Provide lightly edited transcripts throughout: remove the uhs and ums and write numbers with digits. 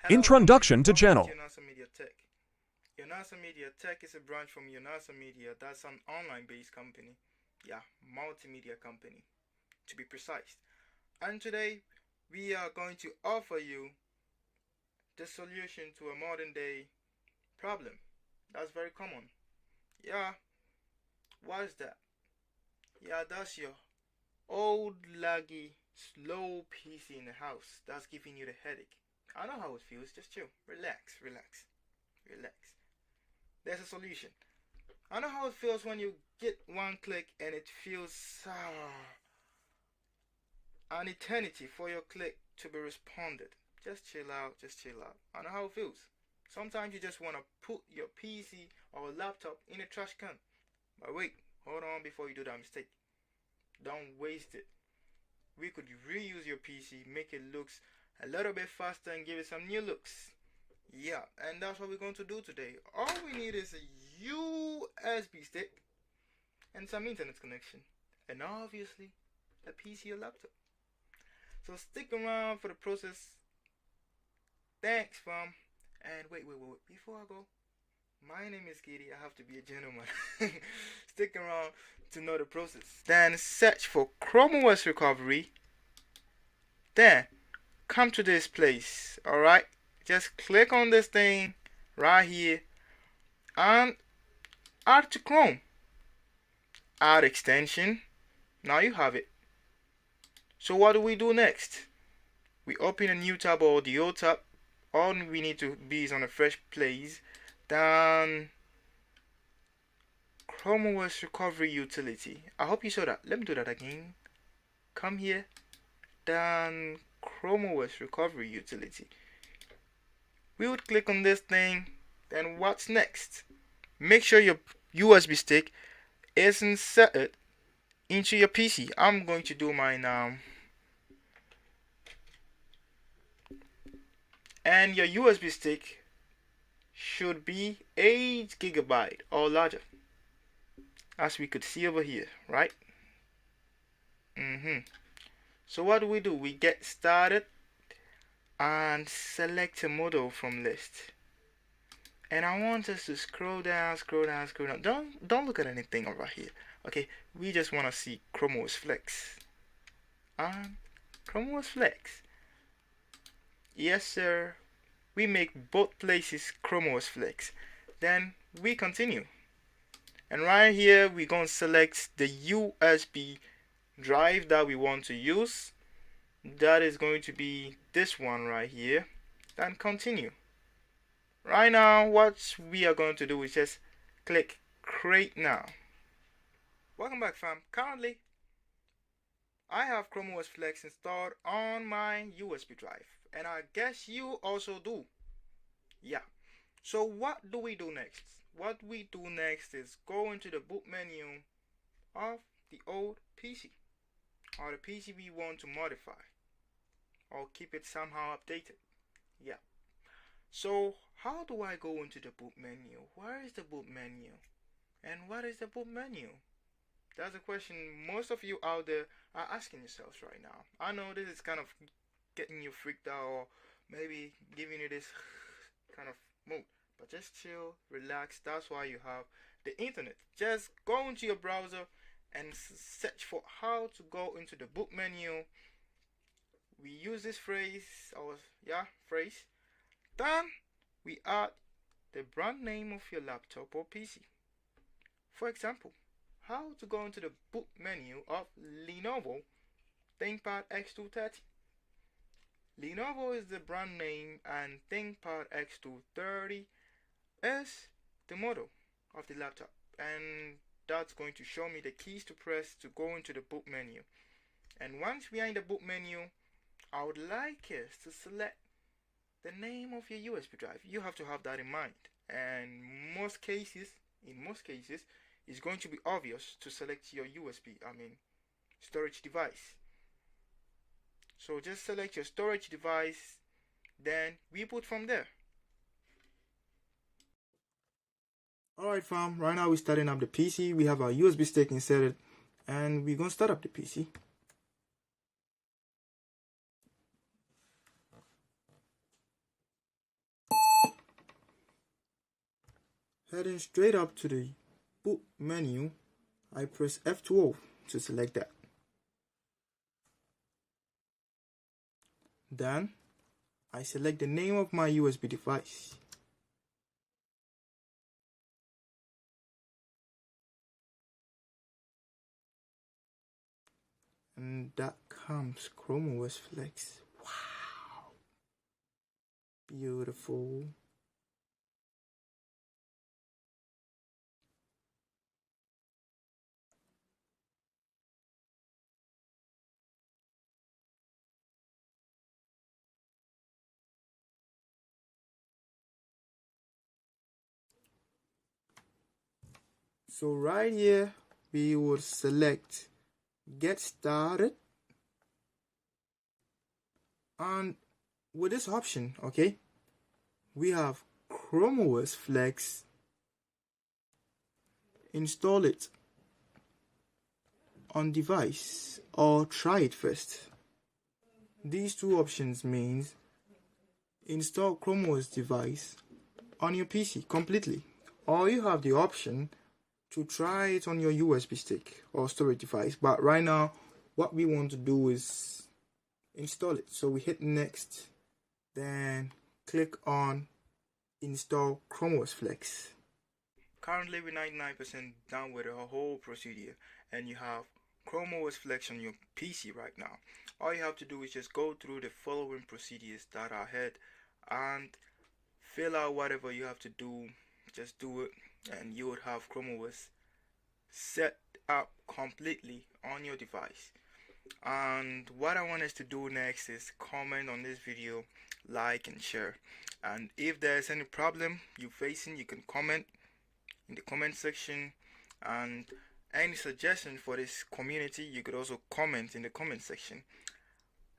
Introduction to channel. Eonasah Media Tech. Eonasah Media Tech is a branch from Eonasah Media. That's an online-based company. Yeah, multimedia company, to be precise. And today, we are going to offer you the solution to a modern-day problem. That's very common. Yeah, what is that? Yeah, that's your old, laggy, slow PC in the house that's giving you the headache. I know how it feels. Just chill. Relax, relax, relax. There's a solution. I know how it feels when you get one click and it feels an eternity for your click to be responded. Just chill out, just chill out. I know how it feels. Sometimes you just want to put your PC or laptop in a trash can. But wait, hold on before you do that mistake. Don't waste it. We could reuse your PC, make it look a little bit faster and give it some new looks. Yeah, and that's what we're going to do today. All we need is a USB stick and some internet connection, and obviously a PC or laptop. So stick around for the process. Thanks, fam. And wait, before I go, my name is Kitty. I have to be a gentleman. Stick around to know the process. Then search for Chrome OS recovery. Then come to this place. Alright? Just click on this thing right here and add to Chrome. Add extension. Now you have it. So what do we do next? We open a new tab or the old tab. All we need to be is on a fresh place. Then Chrome OS recovery utility. I hope you saw that. Let me do that again. Come here. Then Chrome OS recovery utility. We would click on this thing. Then what's next? Make sure your USB stick is inserted into your PC. I'm going to do mine now. And your USB stick should be 8 GB or larger, as we could see over here, right? So what do? We get started and select a model from list. And I want us to scroll down. Don't look at anything over here. Okay, we just want to see Chrome OS Flex. And Chrome OS Flex. Yes, sir. We make both places Chrome OS Flex. Then we continue. And right here, we're going to select the USB drive that we want to use. That is going to be this one right here. Then continue. Right now, what we are going to do is just click Create Now. Welcome back, fam. Currently, I have Chrome OS Flex installed on my USB drive, and I guess you also do. Yeah. So what do we do next? What we do next is go into the boot menu of the old PC, or the PC we want to modify or keep it somehow updated. Yeah. So how do I go into the boot menu? Where is the boot menu? And what is the boot menu? That's a question most of you out there are asking yourselves right now. I know this is kind of getting you freaked out, or maybe giving you this kind of mood, but just chill, relax. That's why you have the internet. Just go into your browser and search for how to go into the boot menu. We use this phrase, phrase. Then we add the brand name of your laptop or PC. For example, how to go into the boot menu of Lenovo ThinkPad X230. Lenovo is the brand name and ThinkPad X230 is the model of the laptop, and that's going to show me the keys to press to go into the boot menu. And once we are in the boot menu, I would like us to select the name of your USB drive. You have to have that in mind, and in most cases it's going to be obvious to select your storage device. So just select your storage device, then we boot from there. Alright, fam, right now we're starting up the PC. We have our USB stick inserted, and we're going to start up the PC. Heading straight up to the boot menu, I press F12 to select that. Then I select the name of my USB device. And that comes Chrome OS Flex. Wow. Beautiful. So right here, we would select Get Started. And with this option, okay, we have Chrome OS Flex. Install it on device or try it first. These two options means install Chrome OS device on your PC completely, or you have the option to try it on your USB stick or storage device. But right now, what we want to do is install it. So we hit next, then click on install Chrome OS Flex. Currently, we're 99% done with the whole procedure, and you have Chrome OS Flex on your PC right now. All you have to do is just go through the following procedures that are ahead and fill out whatever you have to do. Just do it, and you would have Chrome OS set up completely on your device. And what I want us to do next is comment on this video, like and share. And if there's any problem you're facing, you can comment in the comment section, and any suggestion for this community you could also comment in the comment section.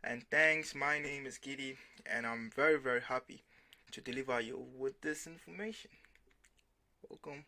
And thanks, my name is Giddy, and I'm very happy to deliver you with this information. Welcome.